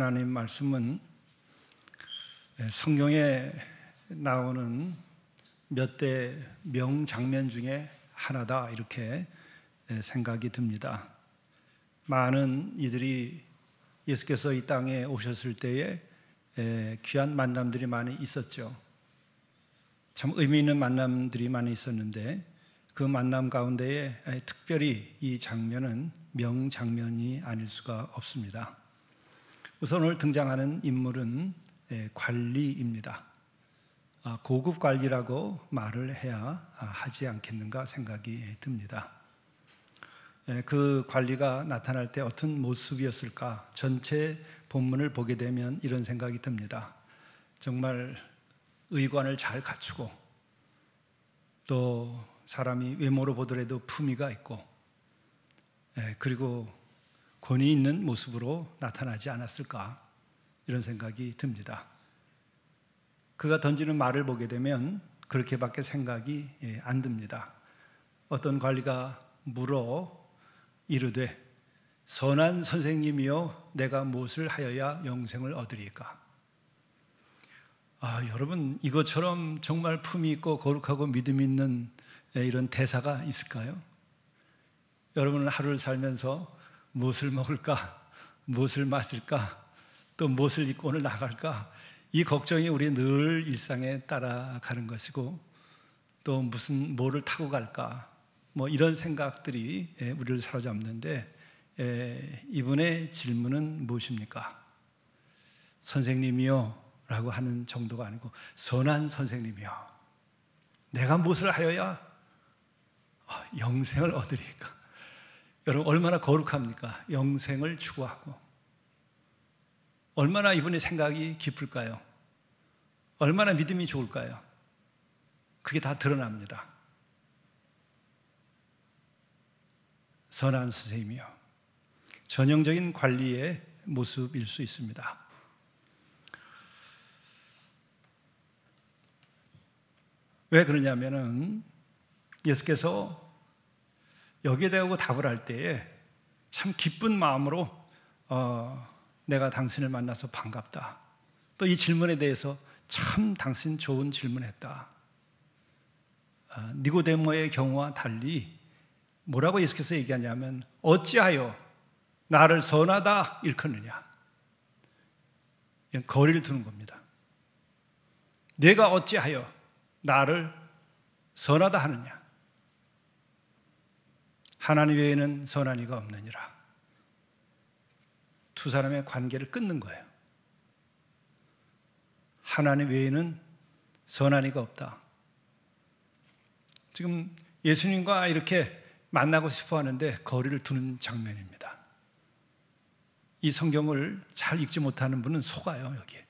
하나님 말씀은 성경에 나오는 몇 대 명장면 중에 하나다, 이렇게 생각이 듭니다. 많은 이들이 예수께서 이 땅에 오셨을 때에 귀한 만남들이 많이 있었죠. 참 의미 있는 만남들이 많이 있었는데, 그 만남 가운데에 특별히 이 장면은 명장면이 아닐 수가 없습니다. 우선 오늘 등장하는 인물은 관리입니다. 고급 관리라고 말을 해야 하지 않겠는가 생각이 듭니다. 그 관리가 나타날 때 어떤 모습이었을까? 전체 본문을 보게 되면 이런 생각이 듭니다. 정말 의관을 잘 갖추고, 또 사람이 외모로 보더라도 품위가 있고, 그리고 권위 있는 모습으로 나타나지 않았을까, 이런 생각이 듭니다. 그가 던지는 말을 보게 되면 그렇게밖에 생각이 안 듭니다. 어떤 관리가 물어 이르되, 선한 선생님이여, 내가 무엇을 하여야 영생을 얻으리까? 여러분, 이것처럼 정말 품이 있고 거룩하고 믿음 있는 이런 대사가 있을까요? 여러분은 하루를 살면서 무엇을 먹을까? 무엇을 마실까? 또 무엇을 입고 오늘 나갈까? 이 걱정이 우리 늘 일상에 따라가는 것이고, 또 뭐를 타고 갈까? 이런 생각들이 우리를 사로잡는데, 이분의 질문은 무엇입니까? 선생님이요 라고 하는 정도가 아니고, 선한 선생님이요, 내가 무엇을 하여야 영생을 얻으리까? 여러분, 얼마나 거룩합니까? 영생을 추구하고. 얼마나 이분의 생각이 깊을까요? 얼마나 믿음이 좋을까요? 그게 다 드러납니다. 선한 선생님이요, 전형적인 관리의 모습일 수 있습니다. 왜 그러냐면은, 예수께서 여기에 대하고 답을 할 때에 참 기쁜 마음으로 내가 당신을 만나서 반갑다, 또 이 질문에 대해서 참 당신 좋은 질문했다, 니고데모의 경우와 달리 뭐라고 예수께서 얘기하냐면, 어찌하여 나를 선하다 일컫느냐, 거리를 두는 겁니다. 내가 어찌하여 나를 선하다 하느냐, 하나님 외에는 선한 이가 없느니라. 두 사람의 관계를 끊는 거예요. 하나님 외에는 선한 이가 없다. 지금 예수님과 이렇게 만나고 싶어 하는데 거리를 두는 장면입니다. 이 성경을 잘 읽지 못하는 분은 속아요. 여기에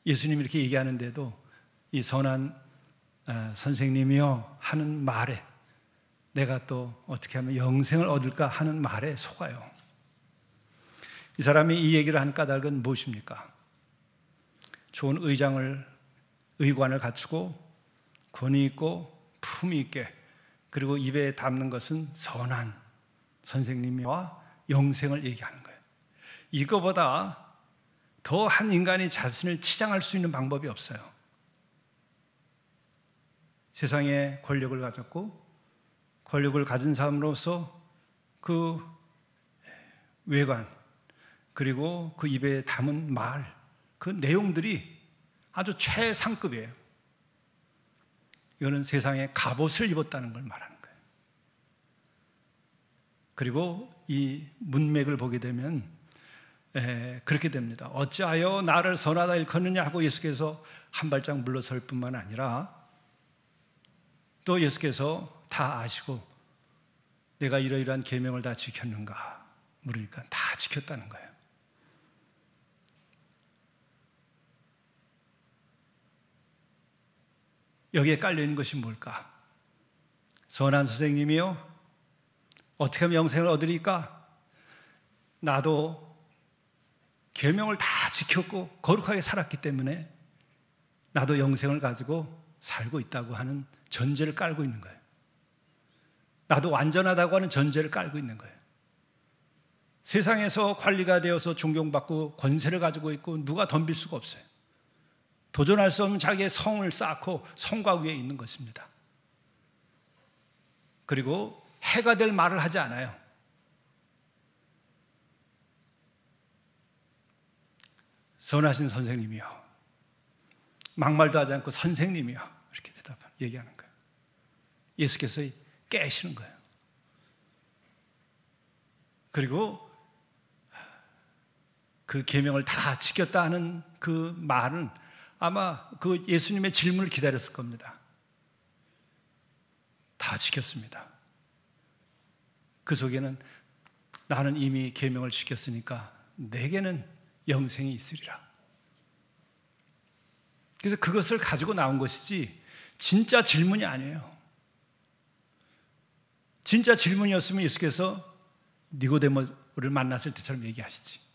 예수님이 이렇게 얘기하는데도 이 선한 선생님이요 하는 말에, 내가 또 어떻게 하면 영생을 얻을까 하는 말에 속아요. 이 사람이 이 얘기를 한 까닭은 무엇입니까? 좋은 의관을 갖추고 권위 있고 품위 있게, 그리고 입에 담는 것은 선한 선생님과 영생을 얘기하는 거예요. 이거보다 더 한 인간이 자신을 치장할 수 있는 방법이 없어요. 세상에 권력을 가졌고 권력을 가진 사람으로서 그 외관, 그리고 그 입에 담은 말, 그 내용들이 아주 최상급이에요. 이거는 세상에 갑옷을 입었다는 걸 말하는 거예요. 그리고 이 문맥을 보게 되면 그렇게 됩니다. 어찌하여 나를 선하다 일컫느냐 하고 예수께서 한 발짝 물러설 뿐만 아니라, 또 예수께서 다 아시고 내가 이러이러한 계명을 다 지켰는가 물으니까 다 지켰다는 거예요. 여기에 깔려있는 것이 뭘까? 선한 선생님이요, 어떻게 하면 영생을 얻으리까? 나도 계명을 다 지켰고 거룩하게 살았기 때문에 나도 영생을 가지고 살고 있다고 하는 전제를 깔고 있는 거예요. 나도 완전하다고 하는 전제를 깔고 있는 거예요. 세상에서 관리가 되어서 존경받고 권세를 가지고 있고 누가 덤빌 수가 없어요. 도전할 수 없는 자기의 성을 쌓고 성과 위에 있는 것입니다. 그리고 해가 될 말을 하지 않아요. 선하신 선생님이요, 막말도 하지 않고 선생님이요, 이렇게 얘기하는 거예요. 예수께서 깨시는 거예요. 그리고 그 계명을 다 지켰다 하는 그 말은 아마 그 예수님의 질문을 기다렸을 겁니다. 다 지켰습니다. 그 속에는 나는 이미 계명을 지켰으니까 내게는 영생이 있으리라. 그래서 그것을 가지고 나온 것이지 진짜 질문이 아니에요. 진짜 질문이었으면 예수께서 니고데모를 만났을 때처럼 얘기하시지.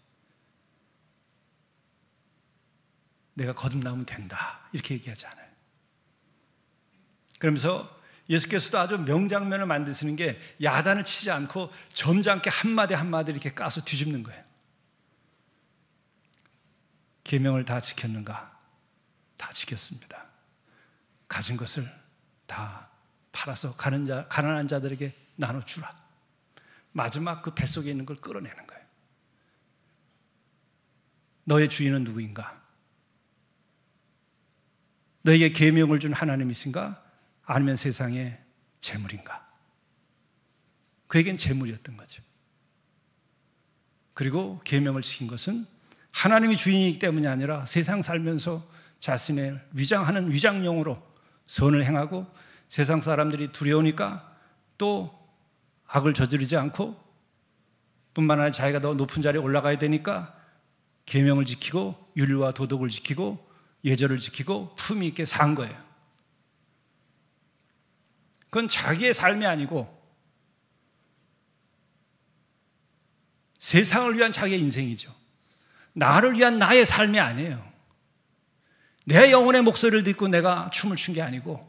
내가 거듭나면 된다, 이렇게 얘기하지 않아요. 그러면서 예수께서도 아주 명장면을 만드시는 게 야단을 치지 않고 점잖게 한마디 한마디 이렇게 까서 뒤집는 거예요. 계명을 다 지켰는가? 다 지켰습니다. 가진 것을 다 팔아서 가난한 자들에게 나눠주라. 마지막 그 뱃속에 있는 걸 끌어내는 거예요. 너의 주인은 누구인가? 너에게 계명을 준 하나님이신가? 아니면 세상의 재물인가? 그에겐 재물이었던 거죠. 그리고 계명을 지킨 것은 하나님이 주인이기 때문이 아니라 세상 살면서 자신을 위장하는 위장용으로 선을 행하고 세상 사람들이 두려우니까 또 악을 저지르지 않고 뿐만 아니라 자기가 더 높은 자리에 올라가야 되니까 계명을 지키고 윤리와 도덕을 지키고 예절을 지키고 품위 있게 산 거예요. 그건 자기의 삶이 아니고 세상을 위한 자기의 인생이죠. 나를 위한 나의 삶이 아니에요. 내 영혼의 목소리를 듣고 내가 춤을 춘 게 아니고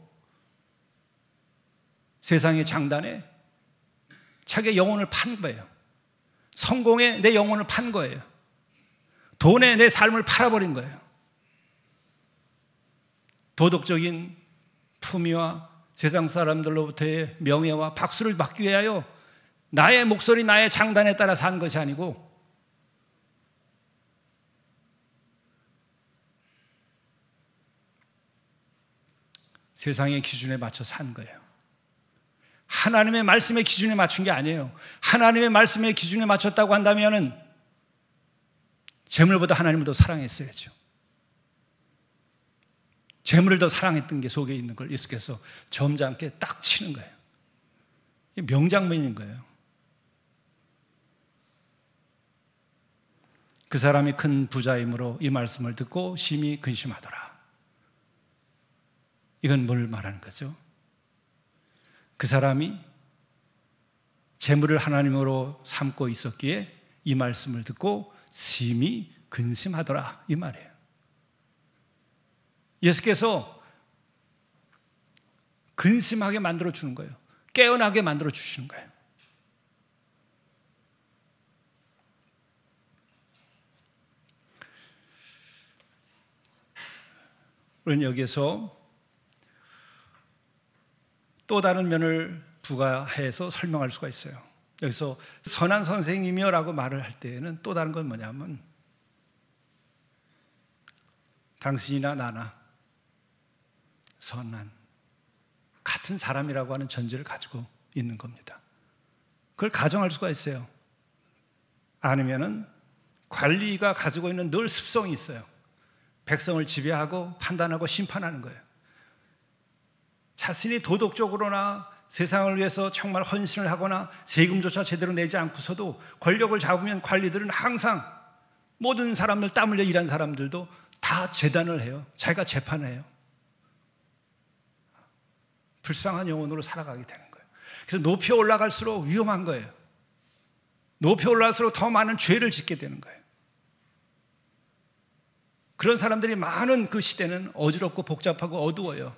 세상의 장단에 자기의 영혼을 판 거예요. 성공에 내 영혼을 판 거예요. 돈에 내 삶을 팔아버린 거예요. 도덕적인 품위와 세상 사람들로부터의 명예와 박수를 받기 위하여 나의 목소리, 나의 장단에 따라 산 것이 아니고 세상의 기준에 맞춰 산 거예요. 하나님의 말씀의 기준에 맞춘 게 아니에요. 하나님의 말씀의 기준에 맞췄다고 한다면 재물보다 하나님을 더 사랑했어야죠. 재물을 더 사랑했던 게 속에 있는 걸 예수께서 점잖게 딱 치는 거예요. 명장면인 거예요. 그 사람이 큰 부자이므로 이 말씀을 듣고 심히 근심하더라. 이건 뭘 말하는 거죠? 그 사람이 재물을 하나님으로 삼고 있었기에 이 말씀을 듣고 심히 근심하더라, 이 말이에요. 예수께서 근심하게 만들어 주는 거예요. 깨어나게 만들어 주시는 거예요. 우리는 여기에서 또 다른 면을 부가해서 설명할 수가 있어요. 여기서 선한 선생님이여 라고 말을 할 때에는 또 다른 건 뭐냐면 당신이나 나나 선한 같은 사람이라고 하는 전제를 가지고 있는 겁니다. 그걸 가정할 수가 있어요. 아니면은 관리가 가지고 있는 늘 습성이 있어요. 백성을 지배하고 판단하고 심판하는 거예요. 자신이 도덕적으로나 세상을 위해서 정말 헌신을 하거나 세금조차 제대로 내지 않고서도 권력을 잡으면 관리들은 항상 모든 사람들, 땀 흘려 일한 사람들도 다 재단을 해요. 자기가 재판을 해요. 불쌍한 영혼으로 살아가게 되는 거예요. 그래서 높이 올라갈수록 위험한 거예요. 높이 올라갈수록 더 많은 죄를 짓게 되는 거예요. 그런 사람들이 많은 그 시대는 어지럽고 복잡하고 어두워요.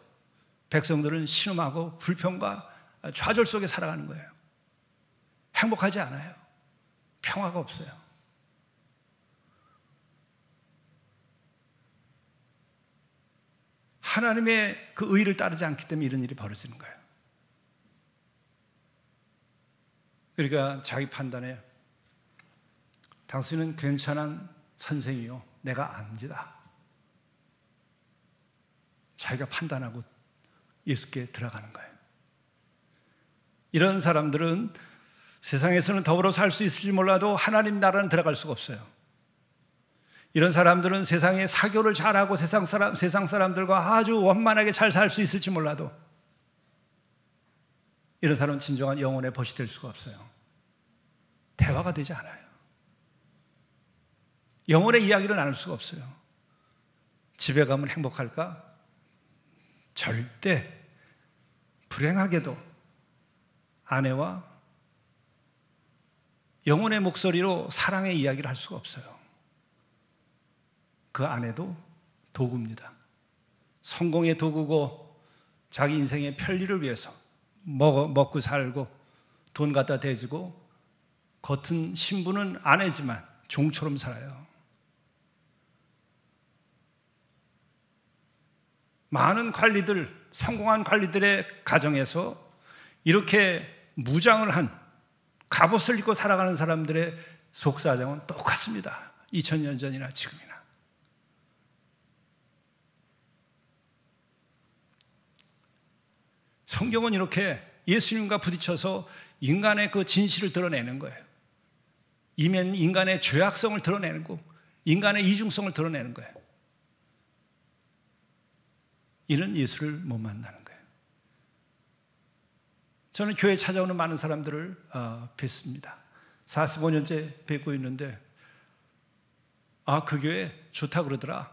백성들은 신음하고 불평과 좌절 속에 살아가는 거예요. 행복하지 않아요. 평화가 없어요. 하나님의 그 의를 따르지 않기 때문에 이런 일이 벌어지는 거예요. 그러니까 자기 판단에 당신은 괜찮은 선생이요, 내가 아닙니다. 자기가 판단하고 예수께 들어가는 거예요. 이런 사람들은 세상에서는 더불어 살 수 있을지 몰라도 하나님 나라는 들어갈 수가 없어요. 이런 사람들은 세상에 사교를 잘하고 세상 사람들과 아주 원만하게 잘 살 수 있을지 몰라도 이런 사람은 진정한 영혼의 벗이 될 수가 없어요. 대화가 되지 않아요. 영혼의 이야기를 나눌 수가 없어요. 집에 가면 행복할까? 절대. 불행하게도 아내와 영혼의 목소리로 사랑의 이야기를 할 수가 없어요. 그 아내도 도구입니다. 성공의 도구고 자기 인생의 편리를 위해서 먹고 살고 돈 갖다 대주고 겉은 신부는 아내지만 종처럼 살아요. 많은 관리들, 성공한 관리들의 가정에서 이렇게 무장을 한 갑옷을 입고 살아가는 사람들의 속사정은 똑같습니다. 2000년 전이나 지금이나. 성경은 이렇게 예수님과 부딪혀서 인간의 그 진실을 드러내는 거예요. 이면 인간의 죄악성을 드러내는 거고 인간의 이중성을 드러내는 거예요. 이는 예수를 못 만나는 거예요. 저는 교회에 찾아오는 많은 사람들을 뵀습니다. 45년째 뵙고 있는데 그 교회 좋다 그러더라.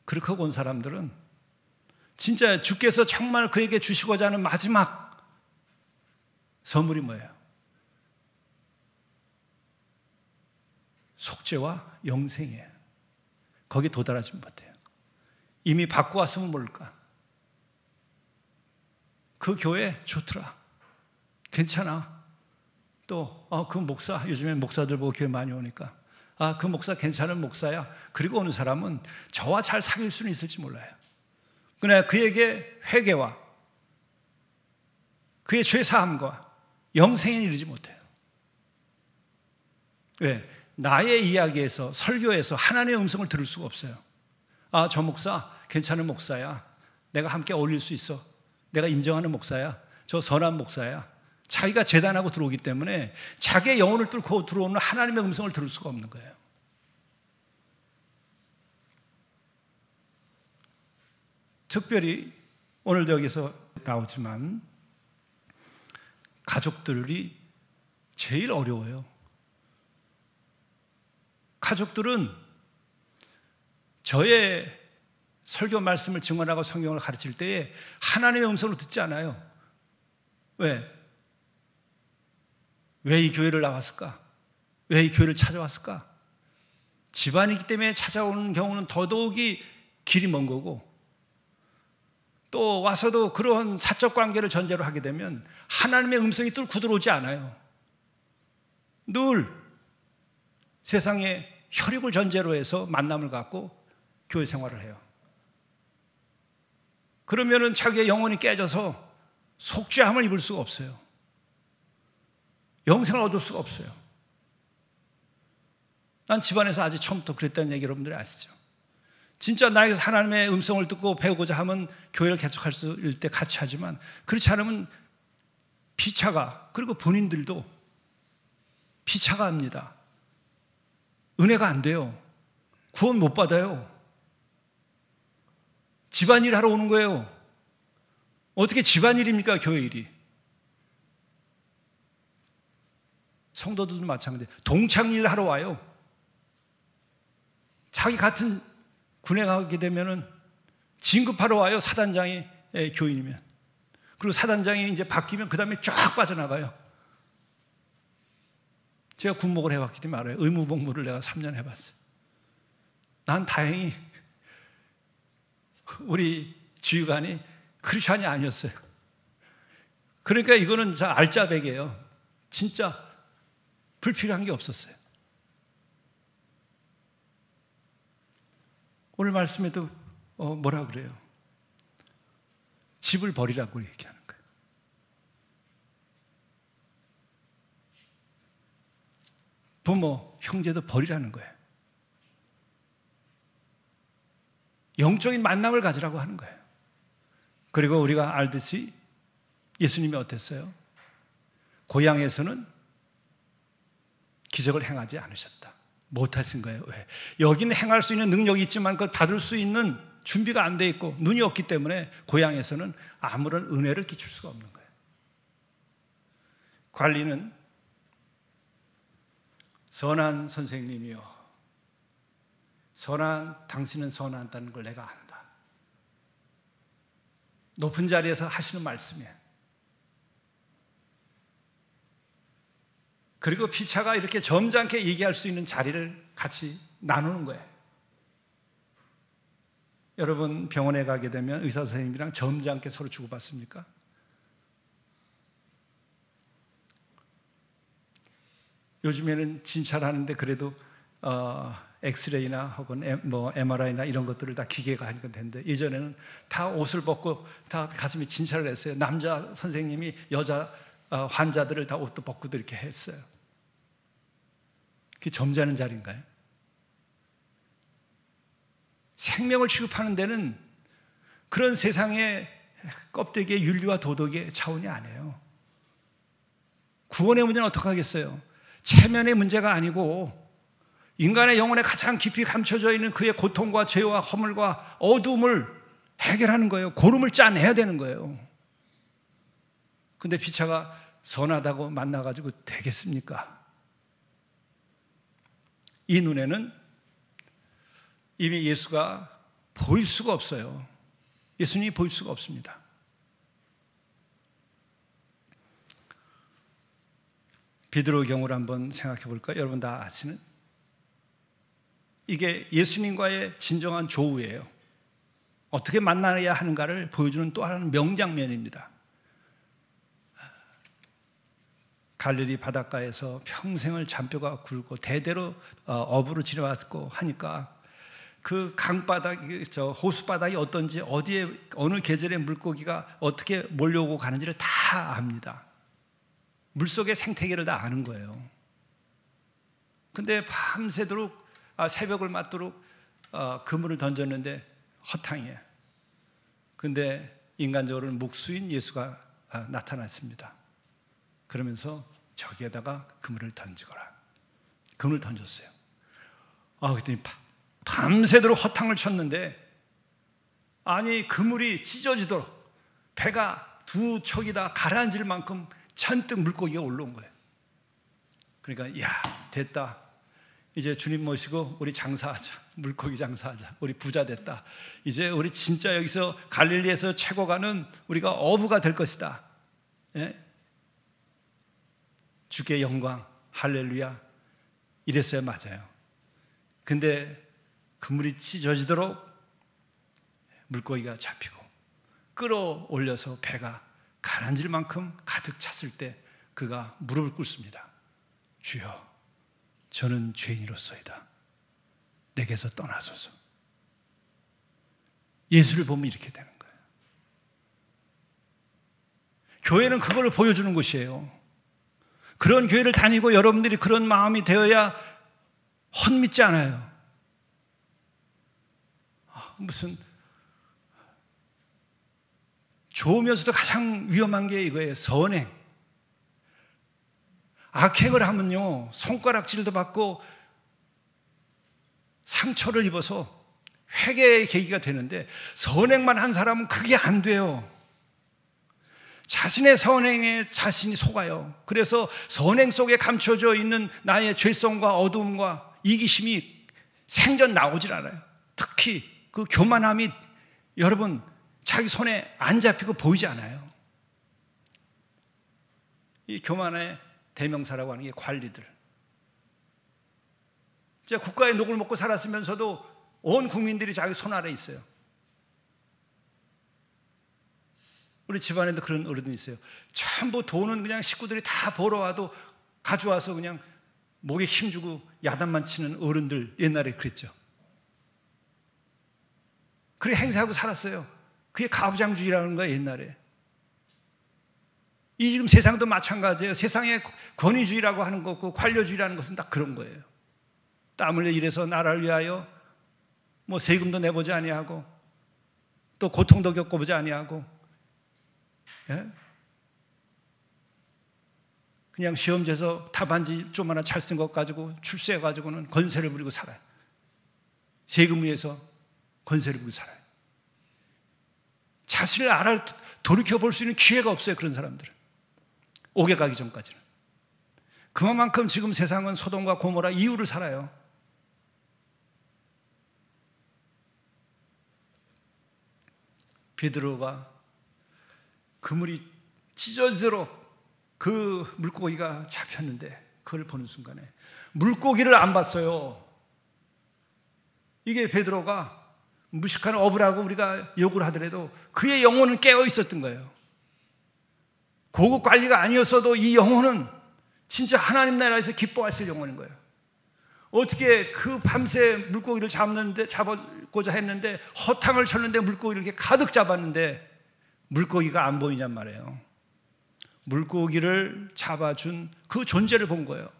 그렇게 하고 온 사람들은 진짜 주께서 정말 그에게 주시고자 하는 마지막 선물이 뭐예요? 속죄와 영생이에요. 거기 도달하지 못해요. 이미 받고 왔으면 모를까. 그 교회 좋더라. 괜찮아. 또 그 목사, 요즘에 목사들 보고 교회 많이 오니까 그 목사 괜찮은 목사야. 그리고 오는 사람은 저와 잘 사귈 수는 있을지 몰라요. 그러나 그에게 회개와 그의 죄사함과 영생에 이르지 못해요. 왜? 나의 이야기에서, 설교에서 하나님의 음성을 들을 수가 없어요. 저 목사 괜찮은 목사야. 내가 함께 어울릴 수 있어. 내가 인정하는 목사야. 저 선한 목사야. 자기가 재단하고 들어오기 때문에 자기의 영혼을 뚫고 들어오는 하나님의 음성을 들을 수가 없는 거예요. 특별히 오늘도 여기서 나오지만 가족들이 제일 어려워요. 가족들은 저의 설교 말씀을 증언하고 성경을 가르칠 때에 하나님의 음성을 듣지 않아요. 왜? 왜 이 교회를 나왔을까? 왜 이 교회를 찾아왔을까? 집안이기 때문에 찾아오는 경우는 더더욱이 길이 먼 거고, 또 와서도 그런 사적 관계를 전제로 하게 되면 하나님의 음성이 뚫고 들어오지 않아요. 늘 세상의 혈육을 전제로 해서 만남을 갖고 교회 생활을 해요. 그러면은 자기의 영혼이 깨져서 속죄함을 입을 수가 없어요. 영생을 얻을 수가 없어요. 난 집안에서 아직 처음부터 그랬다는 얘기 여러분들이 아시죠? 진짜 나에게서 하나님의 음성을 듣고 배우고자 하면 교회를 개척할 수 있을 때 같이 하지만 그렇지 않으면 피차가, 그리고 본인들도 피차가 합니다. 은혜가 안 돼요. 구원 못 받아요. 집안일 하러 오는 거예요. 어떻게 집안일입니까? 교회 일이. 성도들도 마찬가지예요. 동창일 하러 와요. 자기 같은 군에 가게 되면은 진급하러 와요. 사단장이 교인이면. 그리고 사단장이 이제 바뀌면 그 다음에 쫙 빠져나가요. 제가 군목을 해봤기 때문에 알아요. 의무복무를 내가 3년 해봤어요. 난 다행히 우리 주의관이 크리스찬이 아니었어요. 그러니까 이거는 알짜배기예요. 진짜 불필요한 게 없었어요. 오늘 말씀에도 뭐라 그래요? 집을 버리라고 얘기하는 거예요. 부모, 형제도 버리라는 거예요. 영적인 만남을 가지라고 하는 거예요. 그리고 우리가 알듯이 예수님이 어땠어요? 고향에서는 기적을 행하지 않으셨다. 못하신 거예요. 왜? 여기는 행할 수 있는 능력이 있지만 그걸 받을 수 있는 준비가 안 돼 있고 눈이 없기 때문에 고향에서는 아무런 은혜를 끼칠 수가 없는 거예요. 관리는 선한 선생님이요, 당신은 선하다는 걸 내가 안다. 높은 자리에서 하시는 말씀이에요. 그리고 피차가 이렇게 점잖게 얘기할 수 있는 자리를 같이 나누는 거예요. 여러분 병원에 가게 되면 의사 선생님이랑 점잖게 서로 주고받습니까? 요즘에는 진찰 하는데 그래도 엑스레이나 혹은 MRI나 이런 것들을 다 기계가 하니까 되는데, 예전에는 다 옷을 벗고 다 가슴에 진찰을 했어요. 남자 선생님이 여자 환자들을 다 옷도 벗고 이렇게 했어요. 그게 점잖은 자리인가요? 생명을 취급하는 데는 그런 세상의 껍데기의 윤리와 도덕의 차원이 아니에요. 구원의 문제는 어떻게 하겠어요? 체면의 문제가 아니고 인간의 영혼에 가장 깊이 감춰져 있는 그의 고통과 죄와 허물과 어두움을 해결하는 거예요. 고름을 짜내야 되는 거예요. 근데 피차가 선하다고 만나가지고 되겠습니까? 이 눈에는 이미 예수가 보일 수가 없어요. 예수님이 보일 수가 없습니다. 베드로의 경우를 한번 생각해 볼까요? 여러분 다 아시는, 이게 예수님과의 진정한 조우예요. 어떻게 만나야 하는가를 보여주는 또 하나는 명장면입니다. 갈릴리 바닷가에서 평생을 잔뼈가 굵고 대대로 어부로 지내왔고 하니까 그 강바닥, 호수바닥이 어떤지, 어디에 어느 계절에 물고기가 어떻게 몰려오고 가는지를 다 압니다. 물속의 생태계를 다 아는 거예요. 근데 밤새도록 새벽을 맞도록 그물을 던졌는데 허탕이에요. 근데 인간적으로는 목수인 예수가 나타났습니다. 그러면서 저기에다가 그물을 던지거라. 그물을 던졌어요. 그랬더니 밤새도록 허탕을 쳤는데, 아니 그물이 찢어지도록 배가 두 척이 다 가라앉을 만큼 잔뜩 물고기가 올라온 거예요. 그러니까 야, 됐다. 이제 주님 모시고 우리 장사하자. 물고기 장사하자. 우리 부자 됐다. 이제 우리 진짜 여기서 갈릴리에서 최고 가는 우리가 어부가 될 것이다. 예? 주께 영광, 할렐루야. 이랬어야 맞아요. 근데 그물이 찢어지도록 물고기가 잡히고 끌어올려서 배가 가라앉을 만큼 가득 찼을 때 그가 무릎을 꿇습니다. 주여, 저는 죄인으로서이다. 내게서 떠나소서. 예수를 보면 이렇게 되는 거예요. 교회는 그걸 보여주는 곳이에요. 그런 교회를 다니고 여러분들이 그런 마음이 되어야 헛믿지 않아요. 무슨 좋으면서도 가장 위험한 게 이거예요. 선행. 악행을 하면요, 손가락질도 받고 상처를 입어서 회개의 계기가 되는데, 선행만 한 사람은 그게 안 돼요. 자신의 선행에 자신이 속아요. 그래서 선행 속에 감춰져 있는 나의 죄성과 어두움과 이기심이 생전 나오질 않아요. 특히 그 교만함이 여러분 자기 손에 안 잡히고 보이지 않아요. 이 교만의 대명사라고 하는 게 관리들. 진짜 국가의 녹을 먹고 살았으면서도 온 국민들이 자기 손 아래 있어요. 우리 집안에도 그런 어른이 있어요. 전부 돈은 그냥 식구들이 다 벌어와도 가져와서 그냥 목에 힘주고 야단만 치는 어른들 옛날에 그랬죠. 그래 행세하고 살았어요. 그게 가부장주의라는 거예요, 옛날에. 이 지금 세상도 마찬가지예요. 세상에 권위주의라고 하는 거고 관료주의라는 것은 딱 그런 거예요. 땀 흘려 일해서 나라를 위하여 뭐 세금도 내보지 아니하고 또 고통도 겪어보지 아니하고, 예? 그냥 시험지에서 답안지 좀 하나 잘 쓴 것 가지고 출세해 가지고는 권세를 부리고 살아요. 세금 위에서 권세를 부리고 살아요. 자신을 알아 돌이켜볼 수 있는 기회가 없어요, 그런 사람들은. 옥에 가기 전까지는. 그만큼 지금 세상은 소돔과 고모라 이유를 살아요. 베드로가 그물이 찢어지도록 그 물고기가 잡혔는데 그걸 보는 순간에 물고기를 안 봤어요. 이게 베드로가 무식한 어부라고 우리가 욕을 하더라도 그의 영혼은 깨어 있었던 거예요. 고급 관리가 아니었어도 이 영혼은 진짜 하나님 나라에서 기뻐했을 영혼인 거예요. 어떻게 그 밤새 물고기를 잡고자 했는데 허탕을 쳤는데 물고기를 이렇게 가득 잡았는데 물고기가 안 보이냔 말이에요. 물고기를 잡아준 그 존재를 본 거예요.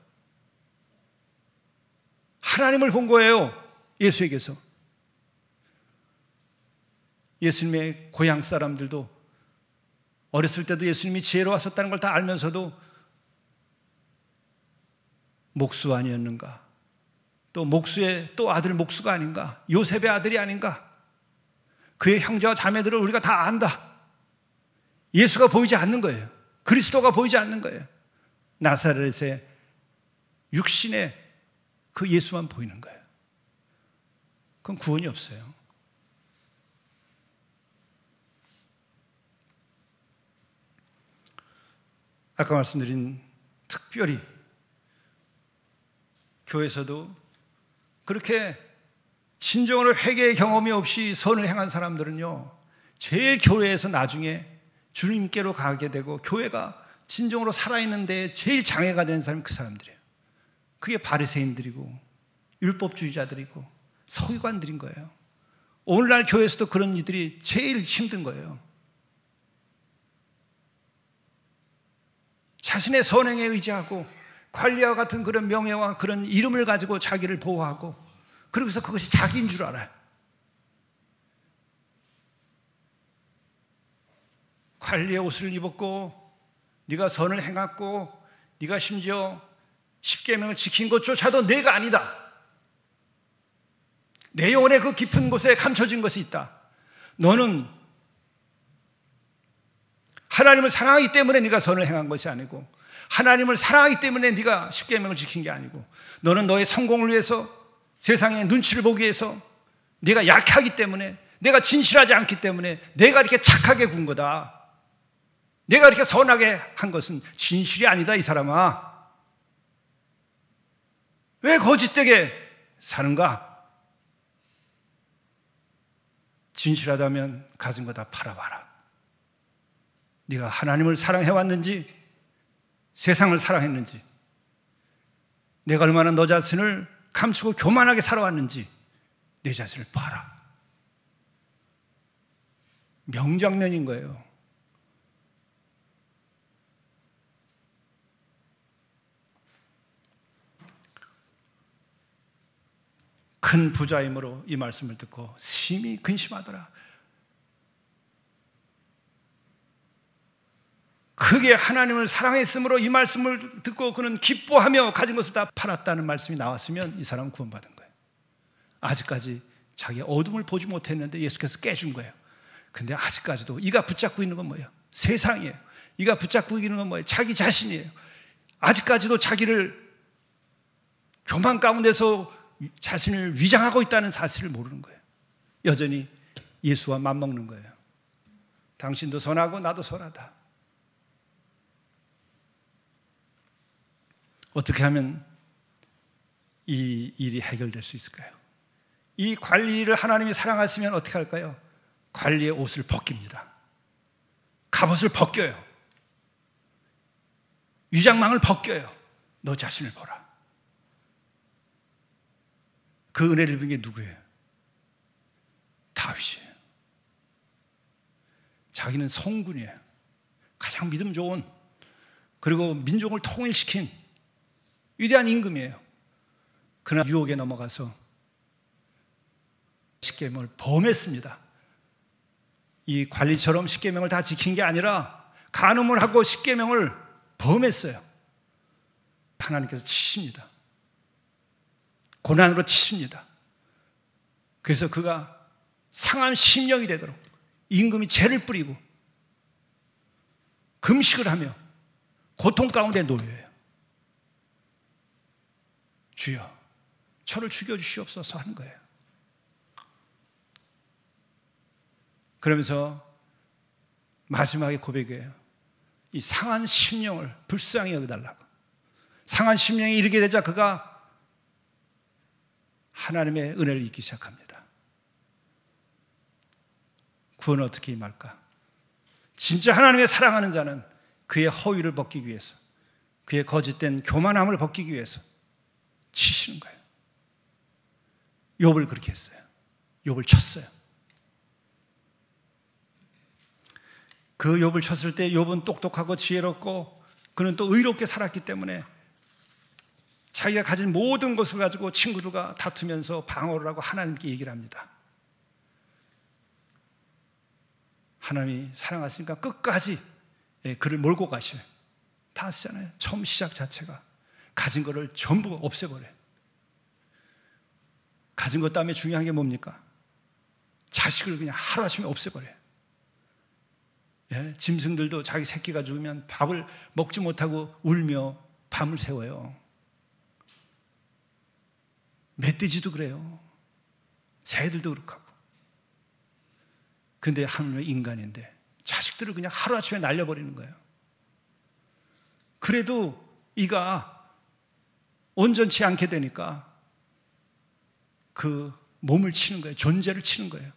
하나님을 본 거예요, 예수에게서. 예수님의 고향 사람들도 어렸을 때도 예수님이 지혜로웠었다는 걸 다 알면서도 목수 아니었는가, 또 목수의 또 아들 목수가 아닌가, 요셉의 아들이 아닌가, 그의 형제와 자매들을 우리가 다 안다. 예수가 보이지 않는 거예요. 그리스도가 보이지 않는 거예요. 나사렛의 육신의 그 예수만 보이는 거예요. 그건 구원이 없어요. 아까 말씀드린 특별히 교회에서도 그렇게 진정으로 회개의 경험이 없이 선을 행한 사람들은요, 제일 교회에서 나중에 주님께로 가게 되고 교회가 진정으로 살아있는데 제일 장애가 되는 사람이 그 사람들이에요. 그게 바리새인들이고 율법주의자들이고 서기관들인 거예요. 오늘날 교회에서도 그런 이들이 제일 힘든 거예요. 자신의 선행에 의지하고 관리와 같은 그런 명예와 그런 이름을 가지고 자기를 보호하고, 그러고서 그것이 자기인 줄 알아요. 관리의 옷을 입었고 네가 선을 행했고 네가 심지어 십계명을 지킨 것조차도 내가 아니다. 내 영혼의 그 깊은 곳에 감춰진 것이 있다. 너는 하나님을 사랑하기 때문에 네가 선을 행한 것이 아니고, 하나님을 사랑하기 때문에 네가 십계명을 지킨 게 아니고, 너는 너의 성공을 위해서, 세상의 눈치를 보기 위해서, 네가 약하기 때문에, 내가 진실하지 않기 때문에 내가 이렇게 착하게 군 거다. 내가 이렇게 선하게 한 것은 진실이 아니다, 이 사람아. 왜 거짓되게 사는가? 진실하다면 가진 거 다 팔아봐라. 네가 하나님을 사랑해왔는지 세상을 사랑했는지, 내가 얼마나 너 자신을 감추고 교만하게 살아왔는지 내 자신을 봐라. 명장면인 거예요. 큰 부자이므로 이 말씀을 듣고 심히 근심하더라. 크게 하나님을 사랑했으므로 이 말씀을 듣고 그는 기뻐하며 가진 것을 다 팔았다는 말씀이 나왔으면 이 사람은 구원받은 거예요. 아직까지 자기 어둠을 보지 못했는데 예수께서 깨준 거예요. 근데 아직까지도 이가 붙잡고 있는 건 뭐예요? 세상이에요. 이가 붙잡고 있는 건 뭐예요? 자기 자신이에요. 아직까지도 자기를 교만 가운데서 자신을 위장하고 있다는 사실을 모르는 거예요. 여전히 예수와 맞먹는 거예요. 당신도 선하고 나도 선하다. 어떻게 하면 이 일이 해결될 수 있을까요? 이 관리를 하나님이 사랑하시면 어떻게 할까요? 관리의 옷을 벗깁니다. 갑옷을 벗겨요. 위장망을 벗겨요. 너 자신을 보라. 그 은혜를 입은 게 누구예요? 다윗이에요. 자기는 성군이에요. 가장 믿음 좋은, 그리고 민족을 통일시킨 위대한 임금이에요. 그러나 유혹에 넘어가서 십계명을 범했습니다. 이 관리처럼 십계명을 다 지킨 게 아니라 간음을 하고 십계명을 범했어요. 하나님께서 치십니다. 고난으로 치십니다. 그래서 그가 상한 심령이 되도록 임금이 죄를 뿌리고 금식을 하며 고통 가운데 놓여요. 주여, 저를 죽여주시옵소서 하는 거예요. 그러면서 마지막에 고백이에요. 이 상한 심령을 불쌍히 여겨달라고. 상한 심령이 이르게 되자 그가 하나님의 은혜를 잊기 시작합니다. 구원은 어떻게 임할까? 진짜 하나님의 사랑하는 자는 그의 허위를 벗기기 위해서, 그의 거짓된 교만함을 벗기기 위해서 치시는 거예요. 욥을 그렇게 했어요. 욥을 쳤어요. 그 욥을 쳤을 때 욥은 똑똑하고 지혜롭고 그는 또 의롭게 살았기 때문에 자기가 가진 모든 것을 가지고 친구들과 다투면서 방어를 하고 하나님께 얘기를 합니다. 하나님이 사랑하시니까 끝까지 그를 몰고 가셔요. 다 아시잖아요. 처음 시작 자체가 가진 거를 전부 없애버려요. 가진 것 다음에 중요한 게 뭡니까? 자식을 그냥 하루아침에 없애버려요. 짐승들도 자기 새끼가 죽으면 밥을 먹지 못하고 울며 밤을 새워요. 멧돼지도 그래요. 새들도 그렇고 하고. 근데 하나님은 인간인데 자식들을 그냥 하루아침에 날려버리는 거예요. 그래도 이가 온전치 않게 되니까 그 몸을 치는 거예요. 존재를 치는 거예요.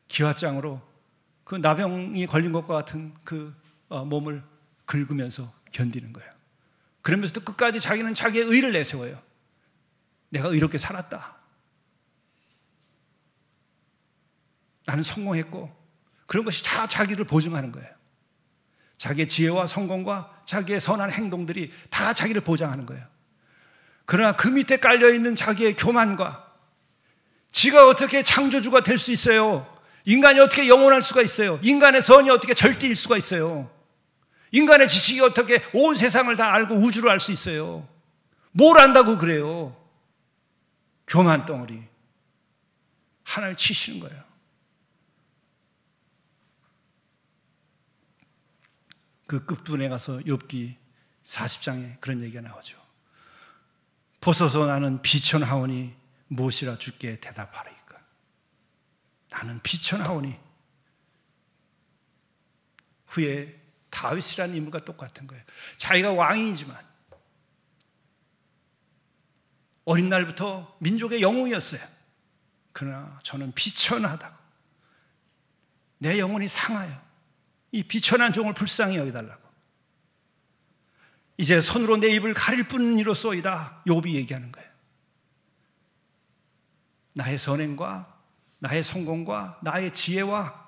기와장으로 그 나병이 걸린 것과 같은 그 몸을 긁으면서 견디는 거예요. 그러면서도 끝까지 자기는 자기의 의를 내세워요. 내가 의롭게 살았다. 나는 성공했고, 그런 것이 다 자기를 보증하는 거예요. 자기의 지혜와 성공과 자기의 선한 행동들이 다 자기를 보장하는 거예요. 그러나 그 밑에 깔려있는 자기의 교만과 지가 어떻게 창조주가 될 수 있어요? 인간이 어떻게 영원할 수가 있어요? 인간의 선이 어떻게 절대일 수가 있어요? 인간의 지식이 어떻게 온 세상을 다 알고 우주를 알 수 있어요? 뭘 안다고 그래요? 교만 덩어리. 하나님을 치시는 거예요. 그 끝부분에 가서 욥기 40장에 그런 얘기가 나오죠. 보소서 나는 비천하오니 무엇이라 주께 대답하리이까. 나는 비천하오니. 후에 다윗이라는 인물과 똑같은 거예요. 자기가 왕이지만 어린 날부터 민족의 영웅이었어요. 그러나 저는 비천하다고. 내 영혼이 상하여 이 비천한 종을 불쌍히 여겨달라고. 이제 손으로 내 입을 가릴 뿐이로소이다. 욥이 얘기하는 거예요. 나의 선행과 나의 성공과 나의 지혜와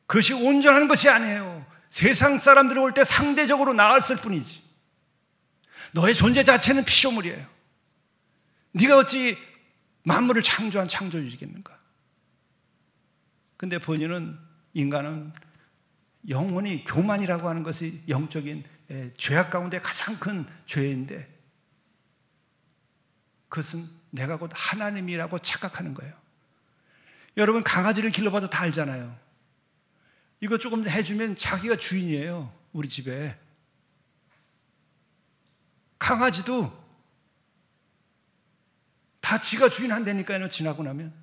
그것이 온전한 것이 아니에요. 세상 사람들이 올 때 상대적으로 나았을 뿐이지. 너의 존재 자체는 피조물이에요. 네가 어찌 만물을 창조한 창조주겠는가? 근데 본인은, 인간은 영원히 교만이라고 하는 것이 영적인 죄악 가운데 가장 큰 죄인데, 그것은 내가 곧 하나님이라고 착각하는 거예요. 여러분, 강아지를 길러봐도 다 알잖아요. 이거 조금 해주면 자기가 주인이에요. 우리 집에 강아지도 다 지가 주인 한다니까요. 지나고 나면.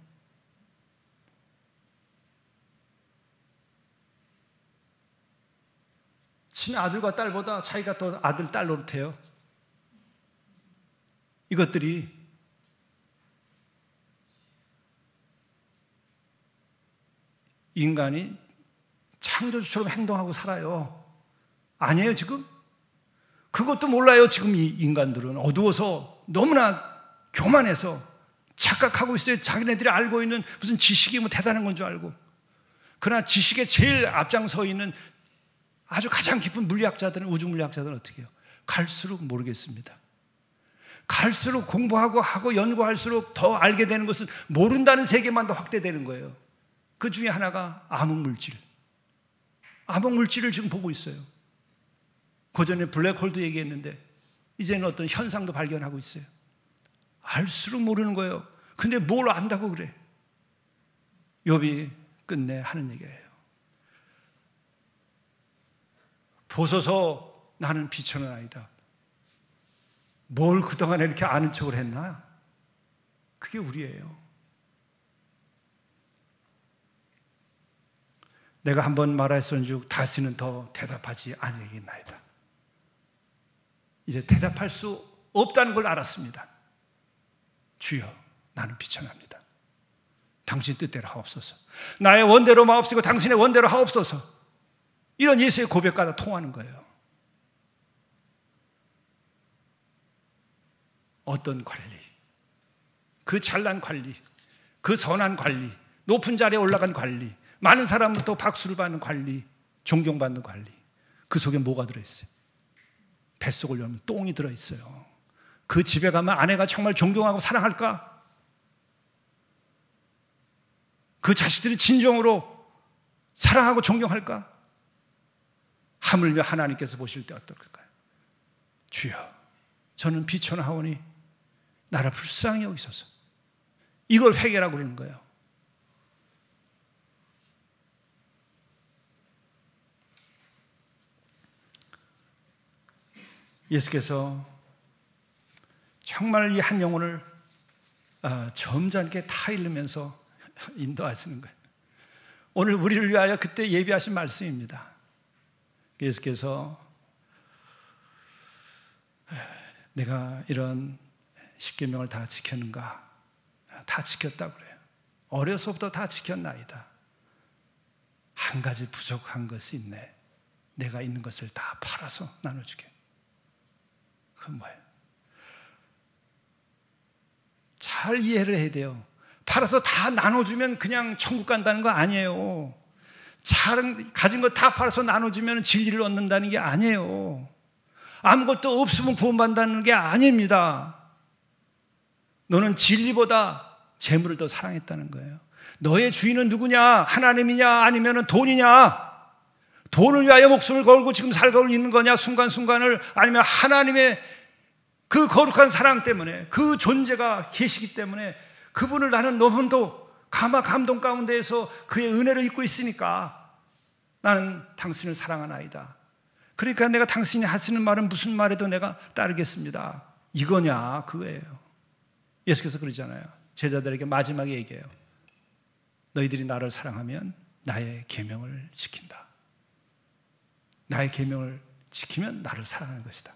친 아들과 딸보다 자기가 더 아들, 딸 노릇해요. 이것들이 인간이 창조주처럼 행동하고 살아요. 아니에요, 지금? 그것도 몰라요, 지금 이 인간들은. 어두워서 너무나 교만해서 착각하고 있어요. 자기네들이 알고 있는 무슨 지식이 뭐 대단한 건 줄 알고. 그러나 지식에 제일 앞장서 있는 아주 가장 깊은 물리학자들은, 우주 물리학자들은 어떻게 해요? 갈수록 모르겠습니다. 갈수록 공부하고 연구할수록 더 알게 되는 것은 모른다는 세계만 더 확대되는 거예요. 그 중에 하나가 암흑물질. 암흑물질을 지금 보고 있어요. 그전에 블랙홀도 얘기했는데 이제는 어떤 현상도 발견하고 있어요. 알수록 모르는 거예요. 근데 뭘 안다고 그래? 욥이 끝내 하는 얘기예요. 보소서 나는 비천한 아이다. 뭘 그동안에 이렇게 아는 척을 했나? 그게 우리예요. 내가 한번 말했은즉 다시는 더 대답하지 아니하겠나이다. 이제 대답할 수 없다는 걸 알았습니다. 주여, 나는 비천합니다. 당신 뜻대로 하옵소서. 나의 원대로 마옵시고 당신의 원대로 하옵소서. 이런 예수의 고백과 다 통하는 거예요. 어떤 관리, 그 잘난 관리, 그 선한 관리, 높은 자리에 올라간 관리, 많은 사람부터 박수를 받는 관리, 존경받는 관리, 그 속에 뭐가 들어있어요? 뱃속을 열면 똥이 들어있어요. 그 집에 가면 아내가 정말 존경하고 사랑할까? 그 자식들이 진정으로 사랑하고 존경할까? 하물며 하나님께서 보실 때 어떨까요? 주여, 저는 비천하오니 나를 불쌍히 여기소서. 이걸 회개라고 그러는 거예요. 예수께서 정말 이 한 영혼을 점잖게 타일르면서 인도하시는 거예요. 오늘 우리를 위하여 그때 예비하신 말씀입니다. 예수께서 내가 이런 십계명을 다 지켰는가? 다 지켰다고 그래요. 어려서부터 다 지켰나이다. 한 가지 부족한 것이 있네. 내가 있는 것을 다 팔아서 나눠주게. 그건 뭐예요? 잘 이해를 해야 돼요. 팔아서 다 나눠주면 그냥 천국 간다는 거 아니에요. 가진 거 다 팔아서 나눠주면 진리를 얻는다는 게 아니에요. 아무것도 없으면 구원받는다는 게 아닙니다. 너는 진리보다 재물을 더 사랑했다는 거예요. 너의 주인은 누구냐? 하나님이냐? 아니면 돈이냐? 돈을 위하여 목숨을 걸고 지금 살고 있는 거냐? 순간순간을. 아니면 하나님의 그 거룩한 사랑 때문에, 그 존재가 계시기 때문에 그분을 나는 너무도 감동 가운데에서 그의 은혜를 입고 있으니까 나는 당신을 사랑하나이다. 그러니까 내가 당신이 하시는 말은 무슨 말에도 내가 따르겠습니다. 이거냐? 그거예요. 예수께서 그러잖아요. 제자들에게 마지막에 얘기해요. 너희들이 나를 사랑하면 나의 계명을 지킨다. 나의 계명을 지키면 나를 사랑하는 것이다.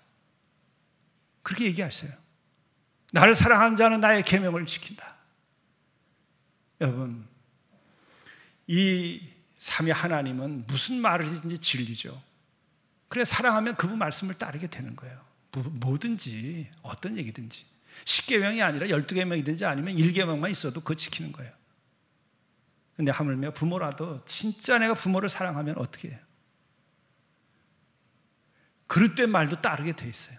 그렇게 얘기하세요. 나를 사랑하는 자는 나의 계명을 지킨다. 여러분, 이 삼위 하나님은 무슨 말을 하든지 진리죠. 그래 사랑하면 그분 말씀을 따르게 되는 거예요. 뭐든지 어떤 얘기든지 10계명이 아니라 12계명이든지 아니면 1계명만 있어도 그거 지키는 거예요. 근데 하물며 부모라도 진짜 내가 부모를 사랑하면 어떻게 해요? 그릇된 말도 따르게 돼 있어요.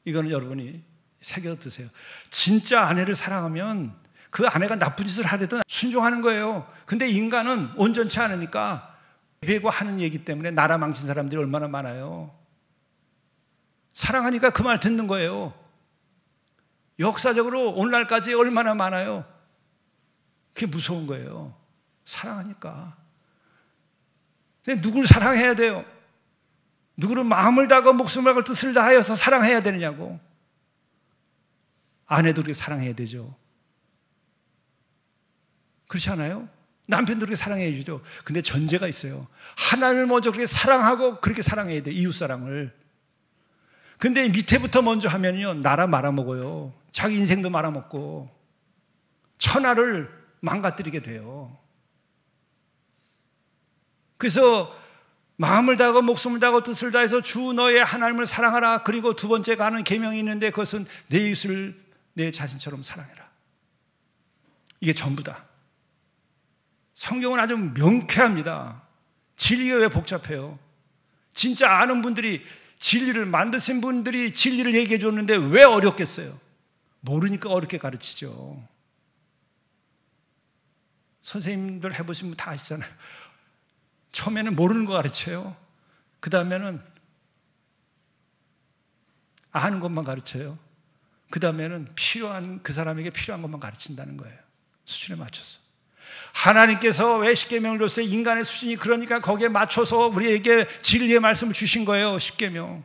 이거는 여러분이 새겨드세요. 진짜 아내를 사랑하면 그 아내가 나쁜 짓을 하려도 순종하는 거예요. 근데 인간은 온전치 않으니까 배고 하는 얘기 때문에 나라 망친 사람들이 얼마나 많아요. 사랑하니까 그 말 듣는 거예요. 역사적으로 오늘날까지 얼마나 많아요. 그게 무서운 거예요. 사랑하니까. 근데 누구를 사랑해야 돼요? 누구를 마음을 다하고 목숨을 걸고 뜻을 다하여서 사랑해야 되느냐고. 아내도 그렇게 사랑해야 되죠. 그렇지 않아요? 남편도 그렇게 사랑해야 되죠. 근데 전제가 있어요. 하나님을 먼저 그렇게 사랑하고 그렇게 사랑해야 돼. 이웃사랑을. 근데 밑에부터 먼저 하면요, 나라 말아먹어요. 자기 인생도 말아먹고 천하를 망가뜨리게 돼요. 그래서 마음을 다하고 목숨을 다하고 뜻을 다해서 주 너의 하나님을 사랑하라. 그리고 두 번째가 하는 계명이 있는데 그것은 내 이웃을 내 자신처럼 사랑해라. 이게 전부다. 성경은 아주 명쾌합니다. 진리가 왜 복잡해요? 진짜 아는 분들이, 진리를 만드신 분들이 진리를 얘기해 줬는데 왜 어렵겠어요? 모르니까 어렵게 가르치죠. 선생님들 해보시면 다 아시잖아요. 처음에는 모르는 거 가르쳐요. 그 다음에는 아는 것만 가르쳐요. 그 다음에는 그 사람에게 필요한 것만 가르친다는 거예요. 수준에 맞춰서. 하나님께서 왜 십계명을 줬어요? 인간의 수준이 그러니까 거기에 맞춰서 우리에게 진리의 말씀을 주신 거예요. 십계명.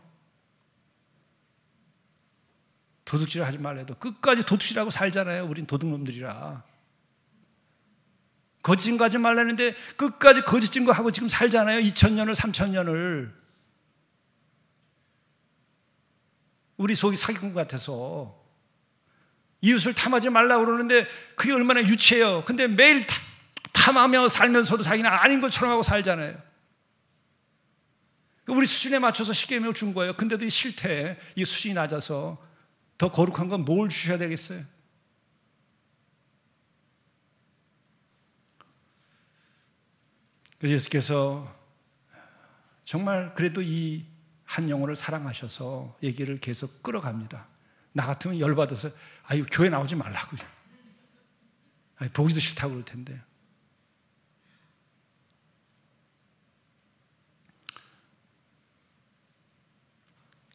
도둑질 하지 말래도 끝까지 도둑질하고 살잖아요. 우린 도둑놈들이라. 거짓 증거하지 말라는데 끝까지 거짓 증거하고 지금 살잖아요. 2000년을 3000년을. 우리 속이 사기꾼 같아서 이웃을 탐하지 말라고 그러는데 그게 얼마나 유치해요. 근데 매일 탐하며 살면서도 자기는 아닌 것처럼 하고 살잖아요. 우리 수준에 맞춰서 십계명을 준 거예요. 근데도 이 싫대. 이 수준이 낮아서. 더 거룩한 건 뭘 주셔야 되겠어요? 예수께서 정말 그래도 이 한 영혼을 사랑하셔서 얘기를 계속 끌어갑니다. 나 같으면 열받아서 아유 교회 나오지 말라고. 아유, 보기도 싫다고 그럴 텐데.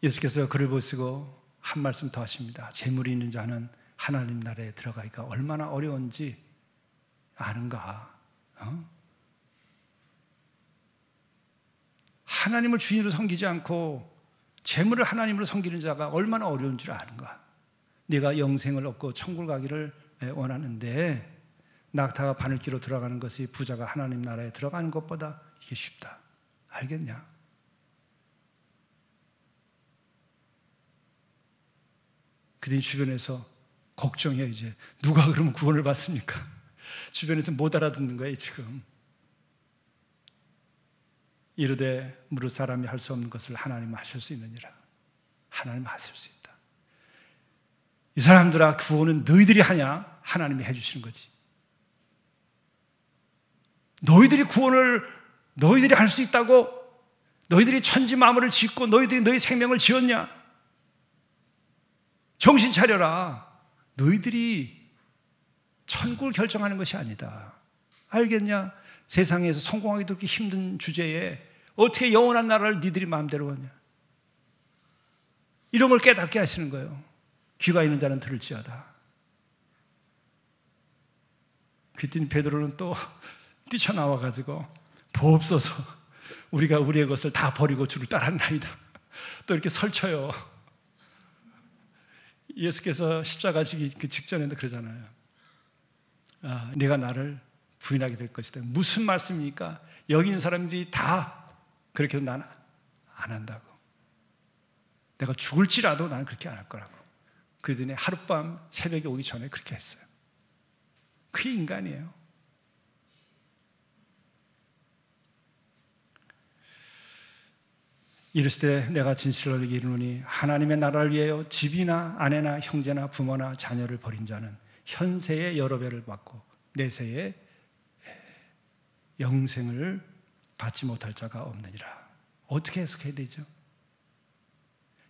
예수께서 그를 보시고 한 말씀 더 하십니다. 재물이 있는 자는 하나님 나라에 들어가기가 얼마나 어려운지 아는가? 하나님을 주인으로 섬기지 않고 재물을 하나님으로 섬기는 자가 얼마나 어려운 줄 아는가? 네가 영생을 얻고 천국을 가기를 원하는데 낙타가 바늘기로 들어가는 것이 부자가 하나님 나라에 들어가는 것보다 이게 쉽다. 알겠냐? 그들이 주변에서 걱정해. 이제 누가 그러면 구원을 받습니까? 주변에서 못 알아듣는 거예요 지금. 이르되 무릇 사람이 할 수 없는 것을 하나님은 하실 수 있느니라. 하나님은 하실 수 있다. 이 사람들아 구원은 너희들이 하냐? 하나님이 해주시는 거지. 너희들이 구원을 너희들이 할 수 있다고? 너희들이 천지 만물을 짓고 너희들이 너희 생명을 지었냐? 정신 차려라. 너희들이 천국을 결정하는 것이 아니다. 알겠냐? 세상에서 성공하기도 그렇게 힘든 주제에 어떻게 영원한 나라를 니들이 마음대로 하냐? 이런 걸 깨닫게 하시는 거예요. 귀가 있는 자는 들을지어다. 그랬더니 베드로는 또 뛰쳐나와가지고 보옵소서 우리가 우리의 것을 다 버리고 주를 따랐나이다. 또 이렇게 설쳐요. 예수께서 십자가 지기 그 직전에도 그러잖아요. 네가 나를 부인하게 될 것이다. 무슨 말씀입니까? 여기 있는 사람들이 다 그렇게 해도 나는 안 한다고. 내가 죽을지라도 나는 그렇게 안 할 거라고. 그러더니 하룻밤 새벽에 오기 전에 그렇게 했어요. 그게 인간이에요. 이르시되 내가 진실로 너희에게 이르노니 하나님의 나라를 위하여 집이나 아내나 형제나 부모나 자녀를 버린 자는 현세의 여러 배를 받고 내세의 영생을 받지 못할 자가 없느니라. 어떻게 해석해야 되죠?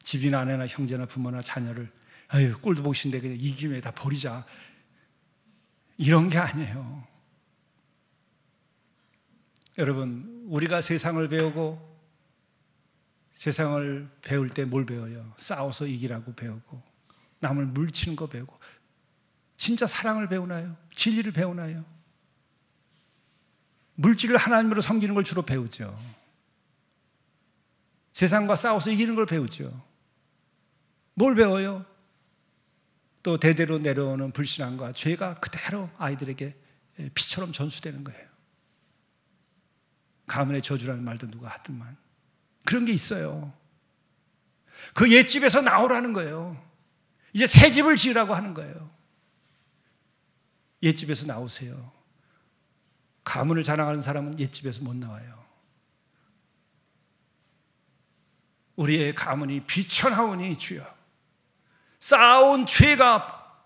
집이나 아내나 형제나 부모나 자녀를 아유 꼴도 보기 싫은데 그냥 이 김에 다 버리자 이런 게 아니에요. 여러분 우리가 세상을 배우고 세상을 배울 때 뭘 배워요? 싸워서 이기라고 배우고 남을 물치는 거 배우고 진짜 사랑을 배우나요? 진리를 배우나요? 물질을 하나님으로 섬기는 걸 주로 배우죠. 세상과 싸워서 이기는 걸 배우죠. 뭘 배워요? 또 대대로 내려오는 불신앙과 죄가 그대로 아이들에게 피처럼 전수되는 거예요. 가문의 저주라는 말도 누가 하더만 그런 게 있어요. 그 옛집에서 나오라는 거예요. 이제 새 집을 지으라고 하는 거예요. 옛집에서 나오세요. 가문을 자랑하는 사람은 옛집에서 못 나와요. 우리의 가문이 비천하오니 주여. 쌓아온 죄가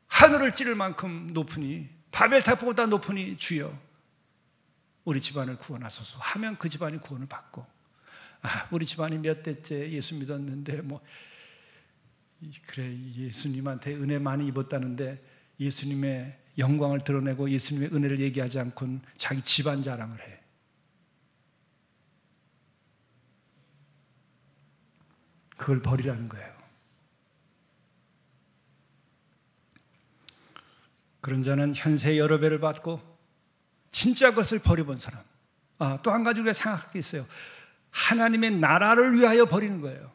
하늘을 찌를 만큼 높으니, 바벨탑보다 높으니 주여 우리 집안을 구원하소서 하면 그 집안이 구원을 받고, 우리 집안이 몇 대째 예수 믿었는데 그래 예수님한테 은혜 많이 입었다는데 예수님의 영광을 드러내고 예수님의 은혜를 얘기하지 않고는 자기 집안 자랑을 해. 그걸 버리라는 거예요. 그런 자는 현세 여러 배를 받고 진짜 것을 버려본 사람. 또 한 가지 우리가 생각할 게 있어요. 하나님의 나라를 위하여 버리는 거예요.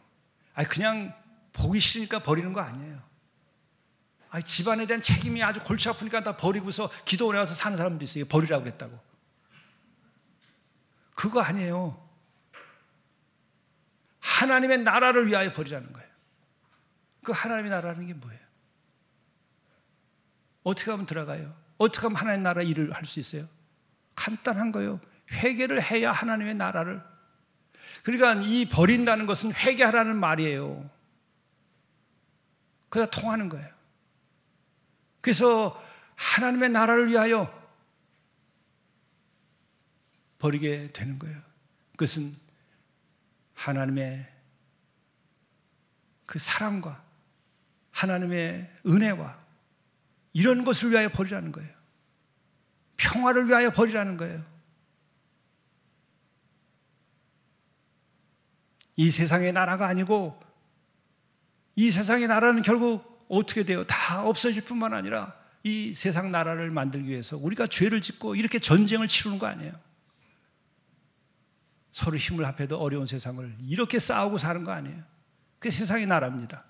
그냥 보기 싫으니까 버리는 거 아니에요. 집안에 대한 책임이 아주 골치 아프니까 다 버리고서 기도원에 와서 사는 사람도 있어요. 버리라고 그랬다고. 그거 아니에요. 하나님의 나라를 위하여 버리라는 거예요. 그 하나님의 나라는 게 뭐예요? 어떻게 하면 들어가요? 어떻게 하면 하나님의 나라 일을 할 수 있어요? 간단한 거예요. 회개를 해야 하나님의 나라를. 그러니까 이 버린다는 것은 회개하라는 말이에요. 그래야 통하는 거예요. 그래서 하나님의 나라를 위하여 버리게 되는 거예요. 그것은 하나님의 그 사랑과 하나님의 은혜와 이런 것을 위하여 버리라는 거예요. 평화를 위하여 버리라는 거예요. 이 세상의 나라가 아니고, 이 세상의 나라는 결국 어떻게 돼요? 다 없어질 뿐만 아니라 이 세상 나라를 만들기 위해서 우리가 죄를 짓고 이렇게 전쟁을 치르는 거 아니에요. 서로 힘을 합해도 어려운 세상을 이렇게 싸우고 사는 거 아니에요. 그게 세상의 나라입니다.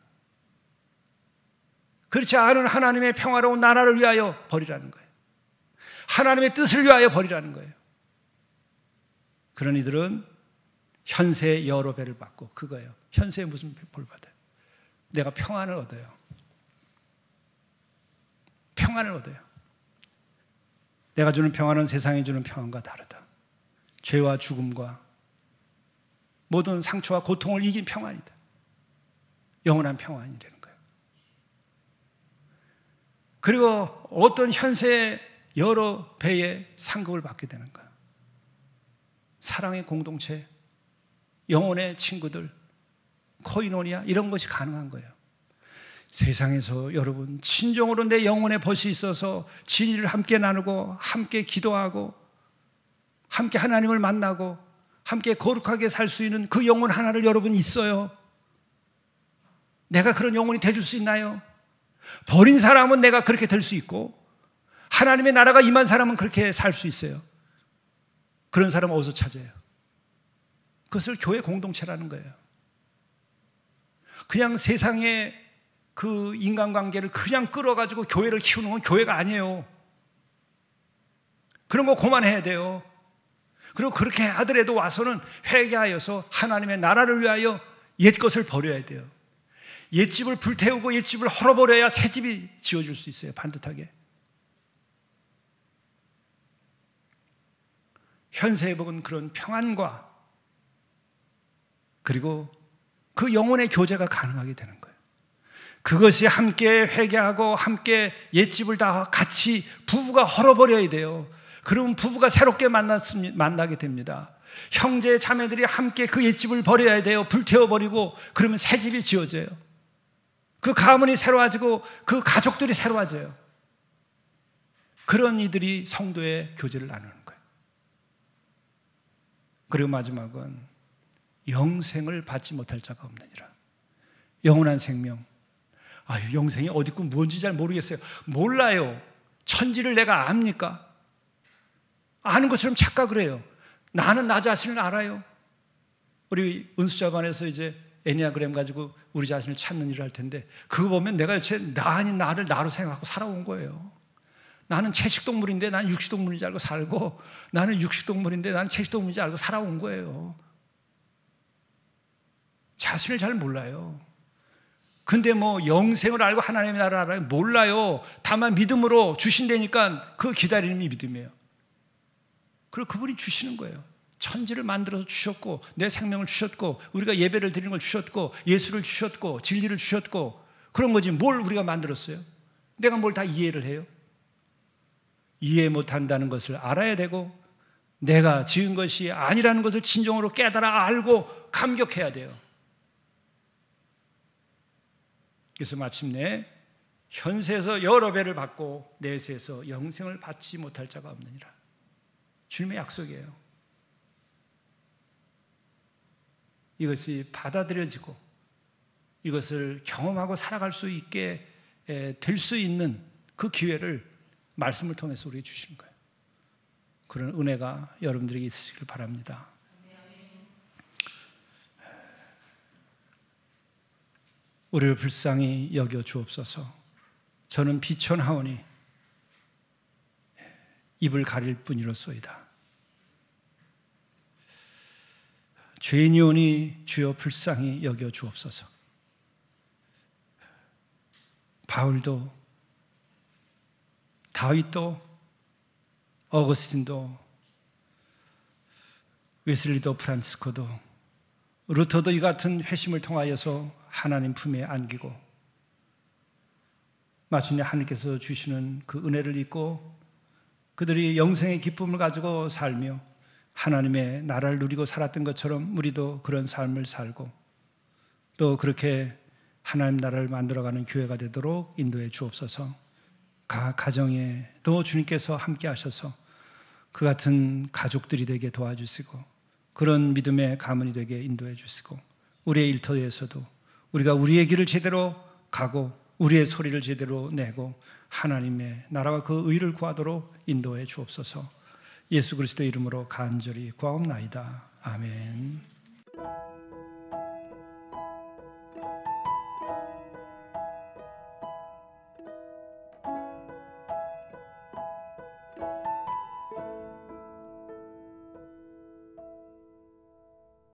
그렇지 않은 하나님의 평화로운 나라를 위하여 버리라는 거예요. 하나님의 뜻을 위하여 버리라는 거예요. 그런 이들은 현세의 여러 배를 받고, 그거예요. 현세에 무슨 볼 받아요? 내가 평안을 얻어요. 평안을 얻어요. 내가 주는 평안은 세상이 주는 평안과 다르다. 죄와 죽음과 모든 상처와 고통을 이긴 평안이다. 영원한 평안이 되는 거예요. 그리고 어떤 현세의 여러 배의 상급을 받게 되는 거예요. 사랑의 공동체, 영혼의 친구들, 코이노니아, 이런 것이 가능한 거예요. 세상에서 여러분 진정으로 내 영혼에 벗이 있어서 진리를 함께 나누고 함께 기도하고 함께 하나님을 만나고 함께 거룩하게 살 수 있는 그 영혼 하나를 여러분 있어요. 내가 그런 영혼이 되줄 수 있나요? 버린 사람은 내가 그렇게 될 수 있고, 하나님의 나라가 임한 사람은 그렇게 살 수 있어요. 그런 사람은 어디서 찾아요? 그것을 교회 공동체라는 거예요. 그냥 세상의 그 인간관계를 그냥 끌어가지고 교회를 키우는 건 교회가 아니에요. 그런 거 그만해야 돼요. 그리고 그렇게 하더라도 와서는 회개하여서 하나님의 나라를 위하여 옛것을 버려야 돼요. 옛집을 불태우고 옛집을 헐어버려야 새집이 지어질 수 있어요. 반듯하게. 현세의 복은 그런 평안과 그리고 그 영혼의 교제가 가능하게 되는 거예요. 그것이 함께 회개하고 함께 옛집을 다 같이 부부가 헐어버려야 돼요. 그러면 부부가 새롭게 만나게 됩니다. 형제 자매들이 함께 그 옛집을 버려야 돼요. 불태워버리고 그러면 새집이 지어져요. 그 가문이 새로워지고 그 가족들이 새로워져요. 그런 이들이 성도의 교제를 나누는 거예요. 그리고 마지막은 영생을 받지 못할 자가 없느니라. 영원한 생명. 영생이 어디 있고 뭔지 잘 모르겠어요. 몰라요. 천지를 내가 압니까? 아는 것처럼 착각을 해요. 나는 나 자신을 알아요. 우리 은수자반에서 이제 애니아그램 가지고 우리 자신을 찾는 일을 할 텐데, 그거 보면 내가 도대체 나 아닌 나를 나로 생각하고 살아온 거예요. 나는 채식동물인데 나는 육식동물인 줄 알고 살고, 나는 육식동물인데 나는 채식동물인 줄 알고 살아온 거예요. 자신을 잘 몰라요. 근데 영생을 알고 하나님의 나라를 알아요? 몰라요. 다만 믿음으로 주신다니까 그 기다림이 믿음이에요. 그리고 그분이 주시는 거예요. 천지를 만들어서 주셨고 내 생명을 주셨고 우리가 예배를 드리는 걸 주셨고 예수를 주셨고 진리를 주셨고 그런 거지 뭘 우리가 만들었어요? 내가 뭘 다 이해를 해요? 이해 못한다는 것을 알아야 되고 내가 지은 것이 아니라는 것을 진정으로 깨달아 알고 감격해야 돼요. 그래서 마침내 현세에서 여러 배를 받고 내세에서 영생을 받지 못할 자가 없느니라. 주님의 약속이에요. 이것이 받아들여지고 이것을 경험하고 살아갈 수 있게 될 수 있는 그 기회를 말씀을 통해서 우리에게 주신 거예요. 그런 은혜가 여러분들에게 있으시길 바랍니다. 우리를 불쌍히 여겨 주옵소서. 저는 비천하오니 입을 가릴 뿐이로소이다. 죄인이오니 주여 불쌍히 여겨 주옵소서. 바울도 다윗도 어거스틴도 웨슬리도 프란시스코도 루터도 이 같은 회심을 통하여서 하나님 품에 안기고 마침내 하나님께서 주시는 그 은혜를 잊고 그들이 영생의 기쁨을 가지고 살며 하나님의 나라를 누리고 살았던 것처럼 우리도 그런 삶을 살고 또 그렇게 하나님 나라를 만들어가는 교회가 되도록 인도해 주옵소서. 각 가정에 또 주님께서 함께 하셔서 그 같은 가족들이 되게 도와주시고 그런 믿음의 가문이 되게 인도해 주시고 우리의 일터에서도 우리가 우리의 길을 제대로 가고 우리의 소리를 제대로 내고 하나님의 나라와 그 의를 구하도록 인도해 주옵소서. 예수 그리스도의 이름으로 간절히 구하옵나이다. 아멘.